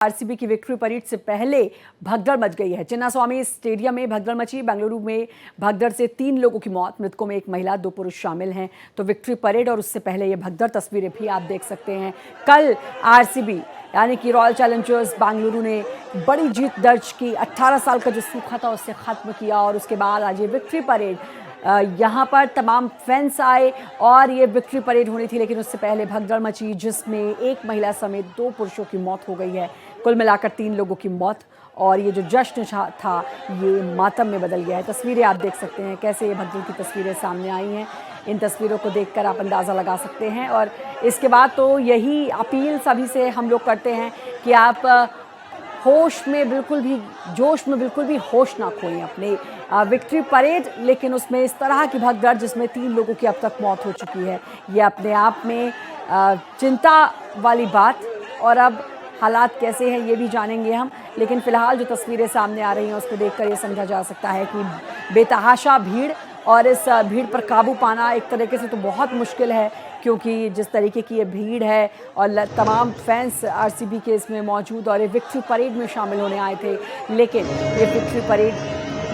RCB की victory parade से पहले भगदड़ मच गई है। चिन्नास्वामी स्टेडियम में भगदड़ मची। बेंगलुरु में भगदड़ से 3 लोगों की मौत, मृतकों में 1 महिला 2 पुरुष शामिल हैं। तो विक्ट्री परेड और उससे पहले ये भगदड़ तस्वीरें भी आप देख सकते हैं। कल आरसीबी यानी कि रॉयल चैलेंजर्स बेंगलुरु ने बड़ी जीत दर्ज की। 18 साल का जो सूखा था उससे खत्म किया और उसके बाद आज ये विक्ट्री परेड यहाँ पर तमाम फैंस आए और ये विक्ट्री परेड होनी थी, लेकिन उससे पहले भगदड़ मची जिसमें 1 महिला समेत 2 पुरुषों की मौत हो गई है। कुल मिलाकर 3 लोगों की मौत और ये जो जश्न था ये मातम में बदल गया है। तस्वीरें आप देख सकते हैं कैसे ये भगदड़ की तस्वीरें सामने आई हैं। इन तस्वीरों को देखकर आप अंदाज़ा लगा सकते हैं। और इसके बाद तो यही अपील सभी से हम लोग करते हैं कि आप होश में बिल्कुल भी, जोश में बिल्कुल भी होश ना खोएं अपने। विक्ट्री परेड, लेकिन उसमें इस तरह की भगदड़ जिसमें 3 लोगों की अब तक मौत हो चुकी है, ये अपने आप में चिंता वाली बात। और अब हालात कैसे हैं ये भी जानेंगे हम, लेकिन फिलहाल जो तस्वीरें सामने आ रही हैं उसको देखकर ये समझा जा सकता है कि बेतहाशा भीड़ और इस भीड़ पर काबू पाना एक तरीके से तो बहुत मुश्किल है, क्योंकि जिस तरीके की ये भीड़ है और तमाम फैंस आरसीबी के इसमें मौजूद और ये विक्ट्री परेड में शामिल होने आए थे। लेकिन ये विक्ट्री परेड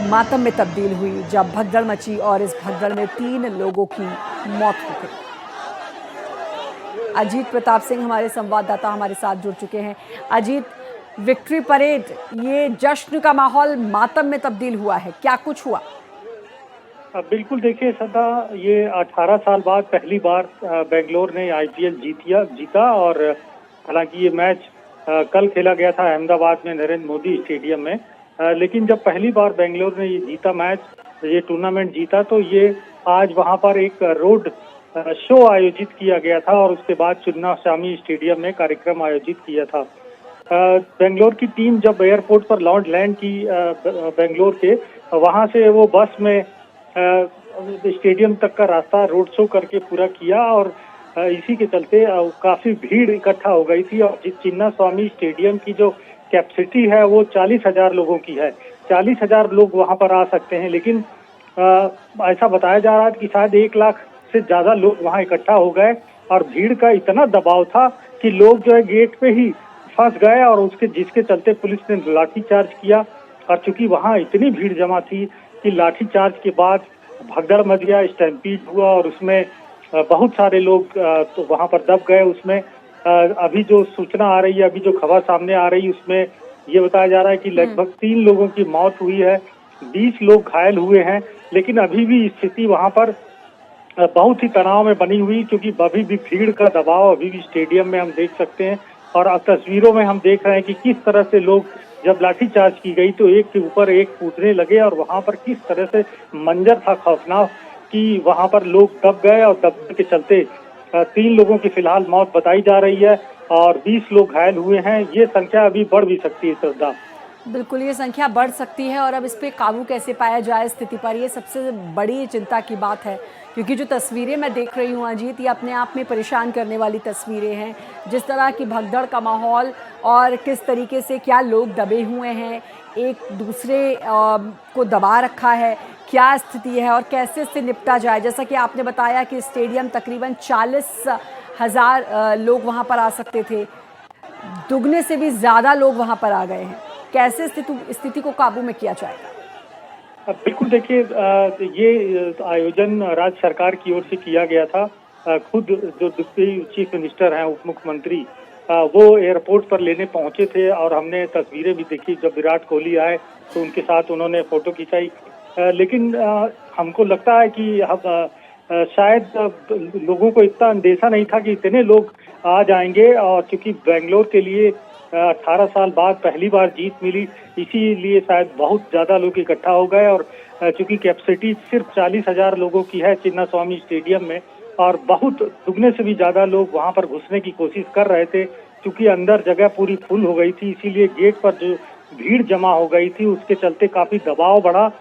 मातम में तब्दील हुई जब भगदड़ मची और इस भगदड़ में 3 लोगों की मौत हो गई। अजीत प्रताप सिंह हमारे संवाददाता हमारे साथ जुड़ चुके हैं। अजीत, विक्ट्री परेड, ये जश्न का माहौल मातम में तब्दील हुआ है, क्या कुछ हुआ? बिल्कुल, देखिए सदा, ये 18 साल बाद पहली बार बेंगलोर ने आईपीएल जीता। और हालांकि ये मैच कल खेला गया था अहमदाबाद में नरेंद्र मोदी स्टेडियम में, लेकिन जब पहली बार बेंगलोर ने ये जीता मैच, ये टूर्नामेंट जीता, तो ये आज वहां पर एक रोड शो आयोजित किया गया था और उसके बाद चिन्नास्वामी स्टेडियम में कार्यक्रम आयोजित किया था। बेंगलोर की टीम जब एयरपोर्ट पर लैंड की बेंगलोर के, वहां से वो बस में स्टेडियम तक का रास्ता रोड शो करके पूरा किया और इसी के चलते काफी भीड़ इकट्ठा हो गई थी। और चिन्नास्वामी स्टेडियम की जो कैपेसिटी है वो 40,000 लोगों की है। 40,000 लोग वहां पर आ सकते हैं, लेकिन ऐसा बताया जा रहा है कि शायद 1 लाख से ज्यादा लोग वहां इकट्ठा हो गए और भीड़ का इतना दबाव था कि लोग जो है गेट पे ही फंस गए और जिसके चलते पुलिस ने लाठीचार्ज किया। और चूंकि वहां इतनी भीड़ जमा थी कि लाठीचार्ज के बाद भगदड़ मच गया, स्टैम्पीड हुआ और उसमें बहुत सारे लोग तो वहां पर दब गए। उसमें अभी जो सूचना आ रही है, अभी जो खबर सामने आ रही है, उसमें ये बताया जा रहा है कि लगभग 3 लोगों की मौत हुई है, 20 लोग घायल हुए हैं। लेकिन अभी भी स्थिति वहां पर बहुत ही तनाव में बनी हुई, क्योंकि अभी भी भीड़ का दबाव अभी भी स्टेडियम में हम देख सकते हैं। और अब तस्वीरों में हम देख रहे हैं कि किस तरह से लोग, जब लाठीचार्ज की गई तो एक के ऊपर एक कूदने लगे और वहां पर किस तरह से मंजर था खौफनाक कि वहां पर लोग दब गए और दबने के चलते 3 लोगों की फिलहाल मौत बताई जा रही है और 20 लोग घायल हुए हैं। ये संख्या अभी बढ़ भी सकती है श्रद्धा। बिल्कुल, ये संख्या बढ़ सकती है और अब इस पे काबू कैसे पाया जाए स्थिति पर, ये सबसे बड़ी चिंता की बात है। क्योंकि जो तस्वीरें मैं देख रही हूँ अजीत, ये अपने आप में परेशान करने वाली तस्वीरें हैं। जिस तरह की भगदड़ का माहौल और किस तरीके से क्या लोग दबे हुए हैं, एक दूसरे को दबा रखा है, क्या स्थिति है और कैसे इससे निपटा जाए। जैसा कि आपने बताया कि स्टेडियम तकरीबन 40,000 लोग वहाँ पर आ सकते थे, दुगने से भी ज़्यादा लोग वहाँ पर आ गए हैं। कैसे स्थिति को काबू में किया जाएगा? बिल्कुल, देखिए, ये आयोजन राज्य सरकार की ओर से किया गया था। खुद जो डिप्टी चीफ मिनिस्टर हैं, उप मुख्यमंत्री, वो एयरपोर्ट पर लेने पहुंचे थे और हमने तस्वीरें भी देखी। जब विराट कोहली आए तो उनके साथ उन्होंने फोटो खिंचाई। लेकिन हमको लगता है कि शायद लोगों को इतना अंदेशा नहीं था कि इतने लोग आ जाएंगे। और चूंकि बेंगलोर के लिए 18 साल बाद पहली बार जीत मिली, इसीलिए शायद बहुत ज्यादा लोग इकट्ठा हो गए। और चूंकि कैपेसिटी सिर्फ 40,000 लोगों की है चिन्नास्वामी स्टेडियम में, और बहुत दुगने से भी ज्यादा लोग वहां पर घुसने की कोशिश कर रहे थे, क्योंकि अंदर जगह पूरी फुल हो गई थी, इसीलिए गेट पर जो भीड़ जमा हो गई थी उसके चलते काफी दबाव बढ़ा।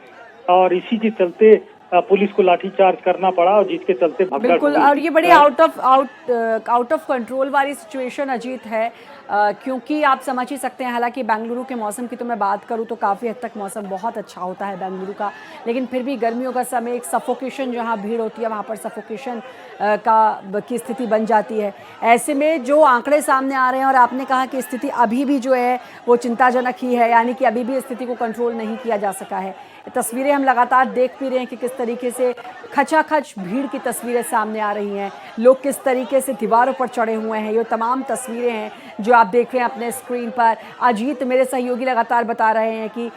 और इसी के चलते पुलिस को लाठीचार्ज करना पड़ा और जिसके चलते भगदड़ बिल्कुल, हुई। और ये बड़ी आउट ऑफ कंट्रोल वाली सिचुएशन अजीत है, क्योंकि आप समझ ही सकते हैं, हालांकि बेंगलुरु के मौसम की तो मैं बात करूं तो काफ़ी हद तक मौसम बहुत अच्छा होता है बेंगलुरु का, लेकिन फिर भी गर्मियों का समय एक सफोकेशन, जहां भीड़ होती है वहां पर सफोकेशन की स्थिति बन जाती है। ऐसे में जो आंकड़े सामने आ रहे हैं, और आपने कहा कि स्थिति अभी भी जो है वो चिंताजनक ही है, यानी कि अभी भी स्थिति को कंट्रोल नहीं किया जा सका है। तस्वीरें हम लगातार देख भी रहे हैं कि किस तरीके से खचाखच भीड़ की तस्वीरें सामने आ रही हैं, लोग किस तरीके से दीवारों पर चढ़े हुए हैं। ये तमाम तस्वीरें हैं जो आप देख रहे हैं अपने स्क्रीन पर। अजीत, मेरे सहयोगी लगातार बता रहे हैं कि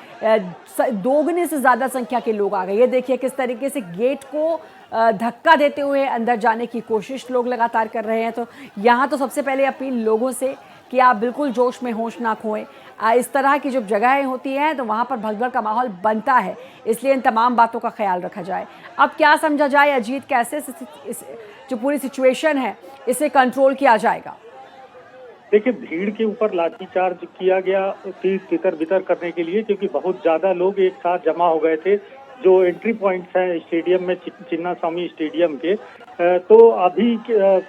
दोगुने से ज़्यादा संख्या के लोग आ गए। ये देखिए किस तरीके से गेट को धक्का देते हुए अंदर जाने की कोशिश लोग लगातार कर रहे हैं। तो यहाँ तो सबसे पहले अपील लोगों से कि आप बिल्कुल जोश में होश ना खोएं। इस तरह की जब जगहें होती हैं तो वहाँ पर भगदड़ का माहौल बनता है, इसलिए इन तमाम बातों का ख्याल रखा जाए। अब क्या समझा जाए अजीत, कैसे जो पूरी सिचुएशन है इसे कंट्रोल किया जाएगा? देखिए, भीड़ के ऊपर लाठीचार्ज किया गया तितर बितर करने के लिए, क्योंकि बहुत ज्यादा लोग एक साथ जमा हो गए थे जो एंट्री पॉइंट्स हैं स्टेडियम में, चिन्नास्वामी स्टेडियम के। तो अभी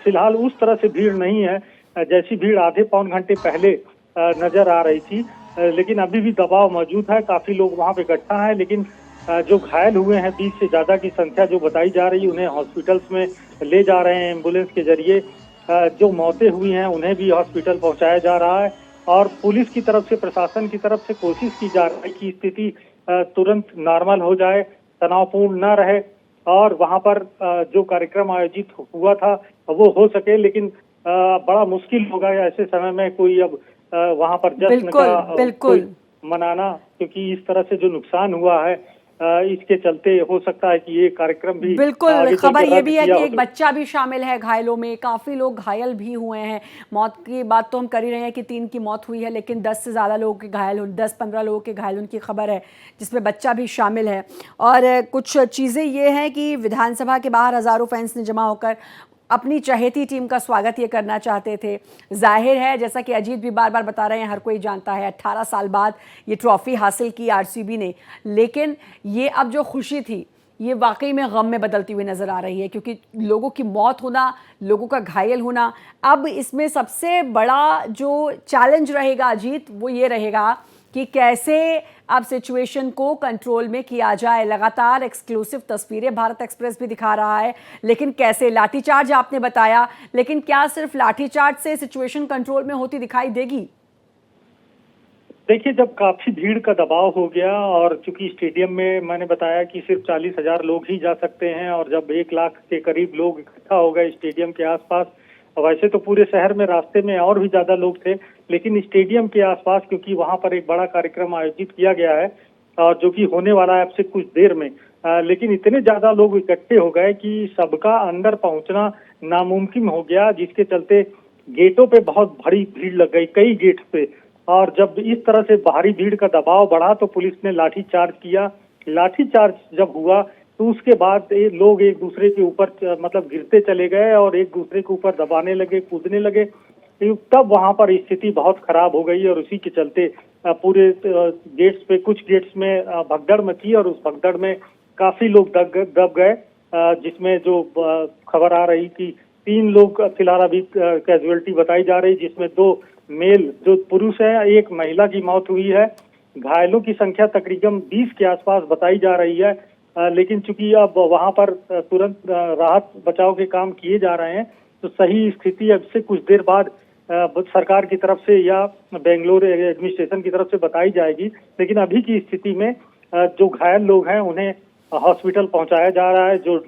फिलहाल उस तरह से भीड़ नहीं है जैसी भीड़ आधे पौन घंटे पहले नजर आ रही थी, लेकिन अभी भी दबाव मौजूद है, काफी लोग वहां पे इकट्ठा हैं। लेकिन जो घायल हुए हैं 20 से ज्यादा की संख्या जो बताई जा रही है, उन्हें हॉस्पिटल्स में ले जा रहे हैं एम्बुलेंस के जरिए। जो मौतें हुई हैं उन्हें भी हॉस्पिटल पहुंचाया जा रहा है, और पुलिस की तरफ से, प्रशासन की तरफ से कोशिश की जा रही है कि स्थिति तुरंत नॉर्मल हो जाए, तनावपूर्ण न रहे, और वहां पर जो कार्यक्रम आयोजित हुआ था वो हो सके। लेकिन बड़ा मुश्किल होगा ऐसे समय में कोई अब वहां पर जश्न का कोई मनाना, क्योंकि इस तरह से जो नुकसान हुआ है इसके चलते हो सकता है कि ये कार्यक्रम भी बिल्कुल। खबर ये भी है कि एक बच्चा भी शामिल है घायलों में, काफ़ी लोग घायल भी हुए हैं। मौत की बात तो हम कर ही रहे हैं कि 3 की मौत हुई है, लेकिन 10 से ज़्यादा लोगों के घायल, 10-15 लोगों के घायल उनकी खबर है, जिसमें बच्चा भी शामिल है। और कुछ चीज़ें ये हैं कि विधानसभा के बाहर हज़ारों फैंस ने जमा होकर अपनी चहेती टीम का स्वागत ये करना चाहते थे। जाहिर है, जैसा कि अजीत भी बार बार बता रहे हैं, हर कोई जानता है 18 साल बाद ये ट्रॉफी हासिल की आरसीबी ने, लेकिन ये अब जो खुशी थी ये वाकई में गम में बदलती हुई नज़र आ रही है, क्योंकि लोगों की मौत होना, लोगों का घायल होना, अब इसमें सबसे बड़ा जो चैलेंज रहेगा अजीत वो ये रहेगा कि कैसे अब सिचुएशन को कंट्रोल में किया जाए। लगातार एक्सक्लूसिव तस्वीरें भारत एक्सप्रेस भी दिखा रहा है, लेकिन कैसे? लाठीचार्ज आपने बताया, लेकिन क्या सिर्फ लाठीचार्ज से सिचुएशन कंट्रोल में होती दिखाई देगी? देखिए, जब काफी भीड़ का दबाव हो गया, और चूंकि स्टेडियम में मैंने बताया कि सिर्फ 40,000 लोग ही जा सकते हैं, और जब 1 लाख के करीब लोग इकट्ठा हो गए स्टेडियम के आसपास, वैसे तो पूरे शहर में रास्ते में और भी ज्यादा लोग थे, लेकिन स्टेडियम के आसपास क्योंकि वहां पर एक बड़ा कार्यक्रम आयोजित किया गया है और जो कि होने वाला है अब से कुछ देर में, लेकिन इतने ज्यादा लोग इकट्ठे हो गए कि सबका अंदर पहुंचना नामुमकिन हो गया, जिसके चलते गेटों पे बहुत भारी भीड़ लग गई, कई गेट पे। और जब इस तरह से भारी भीड़ का दबाव बढ़ा तो पुलिस ने लाठीचार्ज किया। लाठीचार्ज जब हुआ तो उसके बाद लोग एक दूसरे के ऊपर मतलब गिरते चले गए और एक दूसरे के ऊपर दबाने लगे, कूदने लगे। तब वहां पर स्थिति बहुत खराब हो गई, और उसी के चलते पूरे गेट्स पे, कुछ गेट्स में भगदड़ मची, और उस भगदड़ में काफी लोग दब गए, जिसमें जो खबर आ रही थी 3 लोग फिलहाल अभी कैजुअलिटी बताई जा रही, जिसमें 2 मेल जो पुरुष है, 1 महिला की मौत हुई है। घायलों की संख्या तकरीबन 20 के आसपास बताई जा रही है, लेकिन चूंकि अब वहां पर तुरंत राहत बचाव के काम किए जा रहे हैं, तो सही स्थिति अब से कुछ देर बाद सरकार की तरफ से या बेंगलोर एडमिनिस्ट्रेशन की तरफ से बताई जाएगी। लेकिन अभी की स्थिति में जो घायल लोग हैं उन्हें हॉस्पिटल पहुंचाया जा रहा है, जो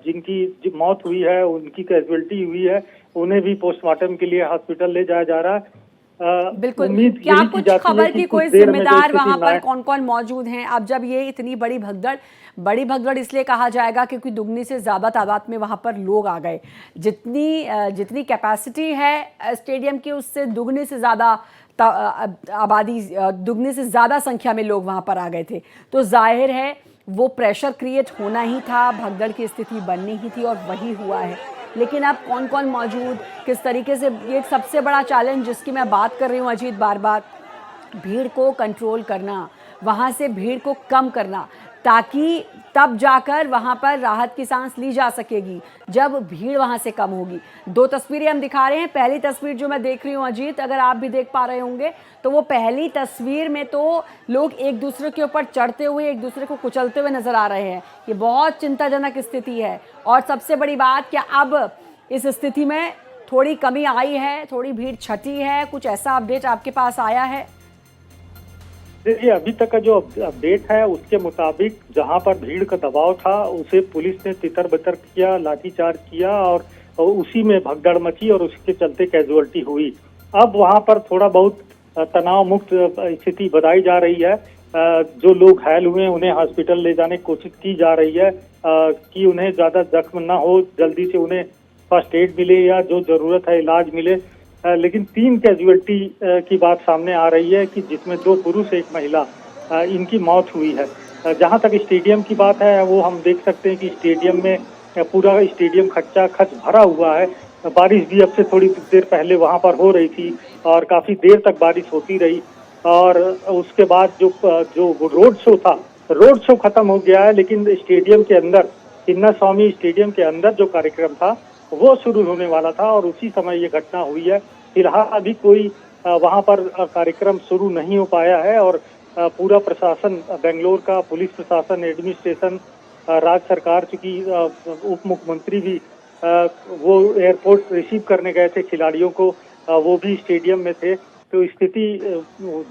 जिनकी मौत हुई है, उनकी कैजुअलिटी हुई है, उन्हें भी पोस्टमार्टम के लिए हॉस्पिटल ले जाया जा रहा है। बिल्कुल। क्या कुछ खबर की कोई जिम्मेदार वहां पर कौन कौन मौजूद हैं? अब जब ये इतनी बड़ी भगदड़ इसलिए कहा जाएगा क्योंकि दुगनी से ज्यादा तादाद में वहां पर लोग आ गए। जितनी कैपेसिटी है स्टेडियम की, उससे दुगनी से ज्यादा आबादी, दुगनी से ज्यादा संख्या में लोग वहां पर आ गए थे, तो जाहिर है वो प्रेशर क्रिएट होना ही था, भगदड़ की स्थिति बननी ही थी, और वही हुआ है। लेकिन अब कौन कौन मौजूद, किस तरीके से, ये सबसे बड़ा चैलेंज जिसकी मैं बात कर रही हूँ अजीत बार बार, भीड़ को कंट्रोल करना, वहाँ से भीड़ को कम करना, ताकि तब जाकर वहां पर राहत की सांस ली जा सकेगी, जब भीड़ वहां से कम होगी। दो तस्वीरें हम दिखा रहे हैं। पहली तस्वीर जो मैं देख रही हूँ अजीत, अगर आप भी देख पा रहे होंगे, तो वो पहली तस्वीर में तो लोग एक दूसरे के ऊपर चढ़ते हुए एक दूसरे को कुचलते हुए नजर आ रहे हैं। ये बहुत चिंताजनक स्थिति है। और सबसे बड़ी बात, क्या अब इस स्थिति में थोड़ी कमी आई है, थोड़ी भीड़ छटी है? कुछ ऐसा अपडेट आपके पास आया है? देखिए, अभी तक का जो अपडेट है उसके मुताबिक जहां पर भीड़ का दबाव था उसे पुलिस ने तितर बितर किया, लाठीचार्ज किया और उसी में भगदड़ मची और उसके चलते कैजुअलिटी हुई। अब वहां पर थोड़ा बहुत तनाव मुक्त स्थिति बताई जा रही है। जो लोग घायल हुए हैं उन्हें हॉस्पिटल ले जाने की कोशिश की जा रही है कि उन्हें ज्यादा जख्म न हो, जल्दी से उन्हें फर्स्ट एड मिले या जो जरूरत है इलाज मिले। लेकिन 3 कैजुअलिटी की बात सामने आ रही है कि जिसमें 2 पुरुष एक महिला इनकी मौत हुई है। जहां तक स्टेडियम की बात है वो हम देख सकते हैं कि स्टेडियम में पूरा स्टेडियम खच्चा खच भरा हुआ है। बारिश भी अब से थोड़ी देर पहले वहां पर हो रही थी और काफी देर तक बारिश होती रही। और उसके बाद जो रोड शो था, रोड शो खत्म हो गया है, लेकिन स्टेडियम के अंदर, चिन्नास्वामी स्टेडियम के अंदर जो कार्यक्रम था वो शुरू होने वाला था और उसी समय ये घटना हुई है। फिलहाल अभी कोई वहां पर कार्यक्रम शुरू नहीं हो पाया है और पूरा प्रशासन, बेंगलोर का पुलिस प्रशासन, एडमिनिस्ट्रेशन, राज्य सरकार, चूंकि उप मुख्यमंत्री भी वो एयरपोर्ट रिसीव करने गए थे खिलाड़ियों को, वो भी स्टेडियम में थे, तो स्थिति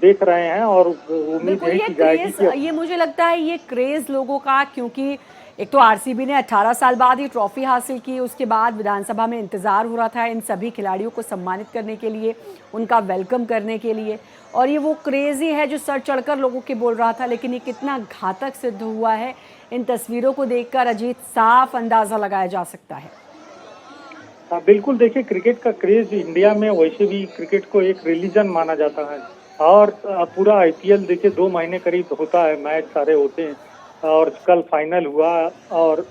देख रहे हैं और उम्मीद है कि जाएगी कि ये मुझे लगता है ये क्रेज लोगों का, क्योंकि एक तो आरसीबी ने 18 साल बाद ये ट्रॉफी हासिल की, उसके बाद विधानसभा में इंतजार हो रहा था इन सभी खिलाड़ियों को सम्मानित करने के लिए, उनका वेलकम करने के लिए, और ये वो क्रेज ही है जो सर चढ़कर लोगों के बोल रहा था। लेकिन ये कितना घातक सिद्ध हुआ है, इन तस्वीरों को देखकर अजीत साफ अंदाजा लगाया जा सकता है। बिल्कुल। देखिए, क्रिकेट का क्रेज इंडिया में वैसे भी क्रिकेट को एक रिलीजन माना जाता है और पूरा आईपीएल देखिए 2 महीने करीब होता है, मैच सारे होते हैं और कल फाइनल हुआ और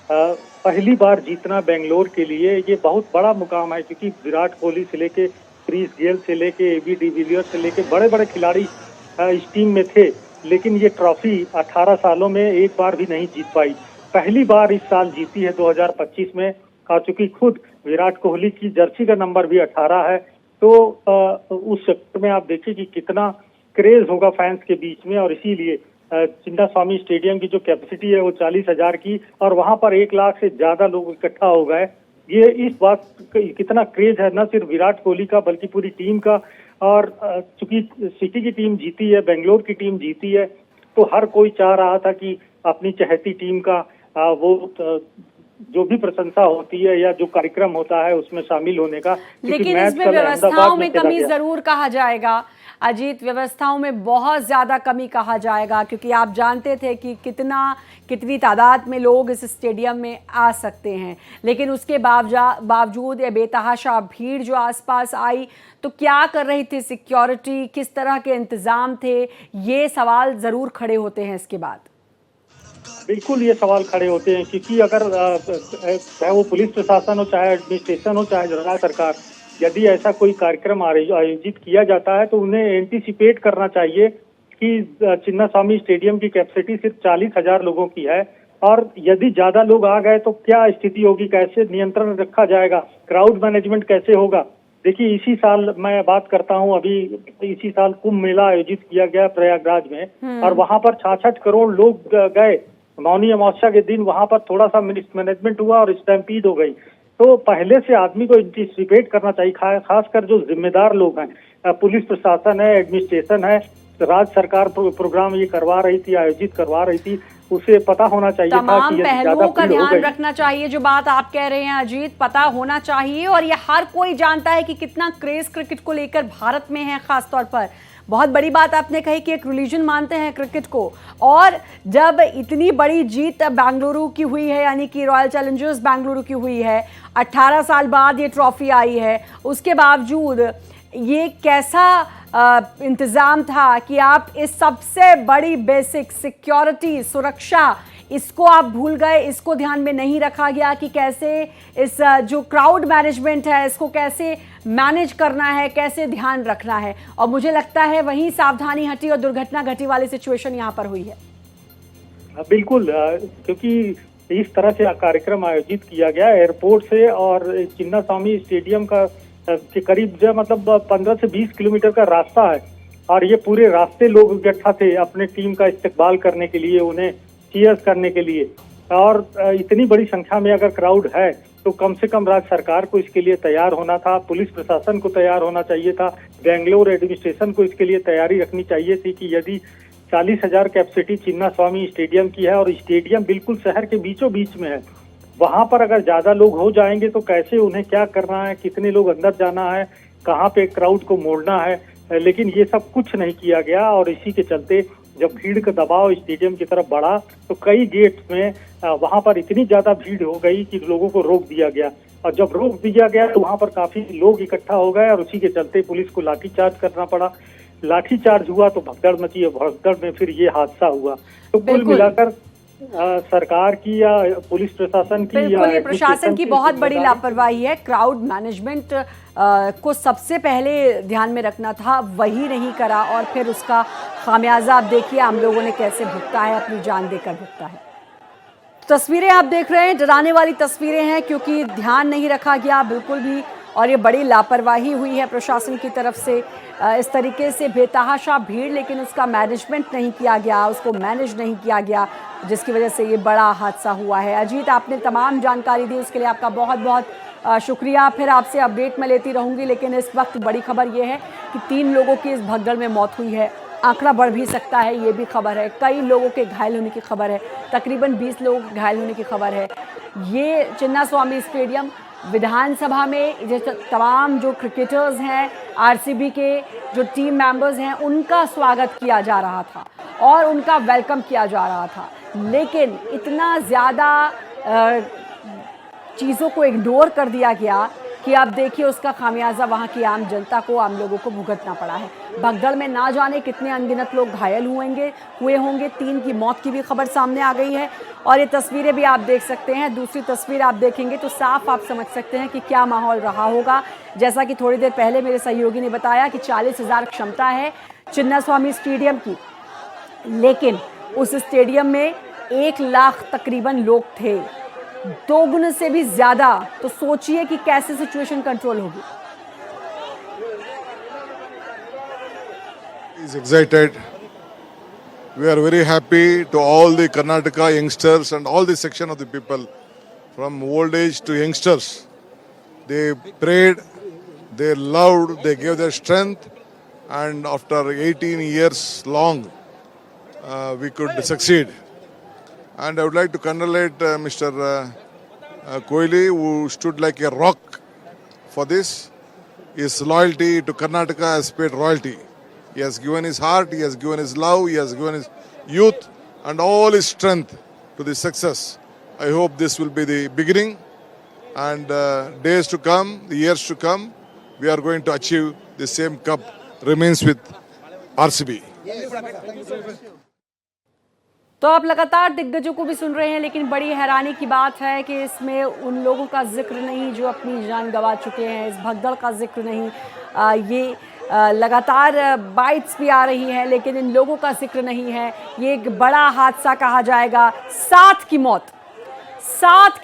पहली बार जीतना बेंगलोर के लिए ये बहुत बड़ा मुकाम है, क्योंकि विराट कोहली से लेके क्रिस गेल से लेके एबी डिविलियर्स से लेके बड़े बड़े खिलाड़ी इस टीम में थे, लेकिन ये ट्रॉफी 18 सालों में एक बार भी नहीं जीत पाई। पहली बार इस साल जीती है 2025 में, चूंकि खुद विराट कोहली की जर्सी का नंबर भी 18 है। तो उस सेक्टर में आप देखिए कि कितना क्रेज होगा फैंस के बीच में, और इसीलिए चिन्नास्वामी स्टेडियम की जो कैपेसिटी है वो 40,000 की और वहां पर 1 लाख से ज्यादा लोग इकट्ठा हो गए। ये इस बात कितना क्रेज है न सिर्फ विराट कोहली का बल्कि पूरी टीम का। और चूंकि सिटी की टीम जीती है, बेंगलोर की टीम जीती है, तो हर कोई चाह रहा था कि अपनी चहेती टीम का वो जो भी प्रशंसा होती है या जो कार्यक्रम होता है उसमें शामिल होने का। लेकिन इसमें व्यवस्थाओं में कमी जरूर कहा जाएगा अजीत, व्यवस्थाओं में बहुत ज्यादा कमी कहा जाएगा, क्योंकि आप जानते थे कि कितनी तादाद में लोग इस स्टेडियम में आ सकते हैं, लेकिन उसके बावजूद ये बेतहाशा भीड़ जो आसपास आई, तो क्या कर रही थी सिक्योरिटी, किस तरह के इंतजाम थे, ये सवाल जरूर खड़े होते हैं इसके बाद। बिल्कुल ये सवाल खड़े होते हैं, क्योंकि अगर चाहे वो पुलिस प्रशासन हो, चाहे एडमिनिस्ट्रेशन हो, चाहे राज्य सरकार, यदि ऐसा कोई कार्यक्रम आयोजित किया जाता है तो उन्हें एंटीसिपेट करना चाहिए कि चिन्नास्वामी स्टेडियम की कैपेसिटी सिर्फ 40,000 लोगों की है और यदि ज्यादा लोग आ गए तो क्या स्थिति होगी, कैसे नियंत्रण रखा जाएगा, क्राउड मैनेजमेंट कैसे होगा। देखिए, इसी साल मैं बात करता हूं, अभी इसी साल कुंभ मेला आयोजित किया गया प्रयागराज में और वहां पर 66 करोड़ लोग गए। मौनी अमावस्या के दिन वहां पर थोड़ा सा मिसमैनेजमेंट हुआ और स्टैम्पीड हो गई। तो पहले से आदमी को एंटीसिपेट करना चाहिए, खासकर जो जिम्मेदार लोग हैं, पुलिस प्रशासन है, एडमिनिस्ट्रेशन है, राज्य सरकार प्रोग्राम ये करवा रही थी, आयोजित करवा रही थी, उसे पता होना चाहिए था तमाम पहलुओं का ध्यान रखना चाहिए। जो बात आप कह रहे हैं अजीत, पता होना चाहिए, और ये हर कोई जानता है कि कितना क्रेज क्रिकेट को लेकर भारत में है। खासतौर पर बहुत बड़ी बात आपने कही कि एक रिलीजन मानते हैं क्रिकेट को, और जब इतनी बड़ी जीत बेंगलुरु की हुई है, यानी कि रॉयल चैलेंजर्स बेंगलुरु की हुई है, 18 साल बाद ये ट्रॉफी आई है, उसके बावजूद ये कैसा इंतज़ाम था कि आप इस सबसे बड़ी बेसिक सिक्योरिटी, सुरक्षा, इसको आप भूल गए, इसको ध्यान में नहीं रखा गया कि कैसे इस जो क्राउड मैनेजमेंट है इसको कैसे मैनेज करना है, कैसे ध्यान रखना है, और मुझे लगता है वहीं सावधानी हटी और दुर्घटना घटी वाली सिचुएशन यहाँ पर हुई है। बिल्कुल, क्योंकि इस तरह से कार्यक्रम आयोजित किया गया एयरपोर्ट से और चिन्नास्वामी स्टेडियम का के करीब जो मतलब 15 से 20 किलोमीटर का रास्ता है और ये पूरे रास्ते लोग इकट्ठा थे अपने टीम का इस्तकबाल करने के लिए, उन्हें चीयर्स करने के लिए। और इतनी बड़ी संख्या में अगर क्राउड है तो कम से कम राज्य सरकार को इसके लिए तैयार होना था, पुलिस प्रशासन को तैयार होना चाहिए था, बेंगलोर एडमिनिस्ट्रेशन को इसके लिए तैयारी रखनी चाहिए थी कि यदि 40,000 कैपेसिटी चिन्नास्वामी स्टेडियम की है और स्टेडियम बिल्कुल शहर के बीचों बीच में है, वहां पर अगर ज्यादा लोग हो जाएंगे तो कैसे उन्हें क्या करना है, कितने लोग अंदर जाना है, कहाँ पे क्राउड को मोड़ना है, लेकिन ये सब कुछ नहीं किया गया। और इसी के चलते जब भीड़ का दबाव स्टेडियम की तरफ बढ़ा तो कई गेट में वहां पर इतनी ज्यादा भीड़ हो गई कि लोगों को रोक दिया गया और जब रोक दिया गया तो वहां पर काफी लोग इकट्ठा हो गए और उसी के चलते पुलिस को लाठीचार्ज करना पड़ा। लाठीचार्ज हुआ तो भगदड़ मची और भगदड़ में फिर ये हादसा हुआ। तो कुल मिलाकर सरकार की या पुलिस प्रशासन की बिल्कुल ये प्रशासन की बहुत बड़ी लापरवाही है। क्राउड मैनेजमेंट को सबसे पहले ध्यान में रखना था, वही नहीं करा और फिर उसका खामियाजा आप देखिए आम लोगों ने कैसे भुगता है, अपनी जान देकर भुगता है। तस्वीरें आप देख रहे हैं, डराने वाली तस्वीरें हैं क्योंकि ध्यान नहीं रखा गया बिल्कुल भी और ये बड़ी लापरवाही हुई है प्रशासन की तरफ से। इस तरीके से बेतहाशा भीड़ लेकिन उसका मैनेजमेंट नहीं किया गया, उसको मैनेज नहीं किया गया, जिसकी वजह से ये बड़ा हादसा हुआ है। अजीत, आपने तमाम जानकारी दी उसके लिए आपका बहुत बहुत शुक्रिया। फिर आपसे अपडेट मैं लेती रहूँगी, लेकिन इस वक्त बड़ी खबर ये है कि 3 लोगों की इस भगदड़ में मौत हुई है। आंकड़ा बढ़ भी सकता है, ये भी खबर है। कई लोगों के घायल होने की खबर है, तकरीबन 20 लोगों के घायल होने की खबर है। ये चिन्नास्वामी स्टेडियम विधानसभा में जैसे तमाम जो क्रिकेटर्स हैं, आरसीबी के जो टीम मेंबर्स हैं, उनका स्वागत किया जा रहा था और उनका वेलकम किया जा रहा था, लेकिन इतना ज़्यादा चीज़ों को इग्नोर कर दिया गया कि आप देखिए उसका खामियाजा वहाँ की आम जनता को, आम लोगों को भुगतना पड़ा है। भगदड़ में ना जाने कितने अनगिनत लोग घायल हुए होंगे। 3 की मौत की भी खबर सामने आ गई है और ये तस्वीरें भी आप देख सकते हैं। दूसरी तस्वीर आप देखेंगे तो साफ आप समझ सकते हैं कि क्या माहौल रहा होगा। जैसा कि थोड़ी देर पहले मेरे सहयोगी ने बताया कि 40,000 क्षमता है चिन्नास्वामी स्टेडियम की, लेकिन उस स्टेडियम में 1 लाख तकरीबन लोग थे, 2 गुने से भी ज्यादा। तो सोचिए कि कैसे सिचुएशन कंट्रोल होगी। Is excited. We are very happy to all the Karnataka youngsters and all the section of the people, from old age to youngsters. They prayed, they loved, they gave their strength, and after 18 years long, we could succeed. And I would like to congratulate Mr. Kohli, who stood like a rock for this. His loyalty to Karnataka has paid royalty. He has given his heart, he has given his love, he has given his youth and all his strength to the success. I hope this will be the beginning, and days to come, the years to come, we are going to achieve the same cup remains with RCB. तो आप लगातार दिग्गजों को भी सुन रहे हैं, लेकिन बड़ी हैरानी की बात है कि इसमें उन लोगों का जिक्र नहीं जो अपनी जान गंवा चुके हैं, इस भगदड़ का जिक्र नहीं। ये लगातार बाइट्स भी आ रही हैं, लेकिन इन लोगों का जिक्र नहीं है। ये एक बड़ा हादसा कहा जाएगा। 7 की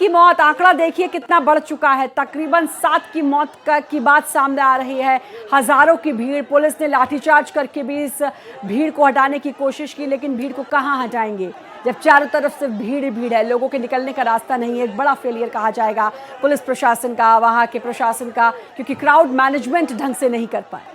मौत, आंकड़ा देखिए कितना बढ़ चुका है। तकरीबन 7 की मौत की बात सामने आ रही है। हजारों की भीड़, पुलिस ने लाठीचार्ज करके भी इस भीड़ को हटाने की कोशिश की, लेकिन भीड़ को कहाँ हटाएंगे जब चारों तरफ से भीड़ भीड़ है, लोगों के निकलने का रास्ता नहीं है। एक बड़ा फेलियर कहा जाएगा पुलिस प्रशासन का, वहाँ के प्रशासन का, क्योंकि क्राउड मैनेजमेंट ढंग से नहीं कर पाए।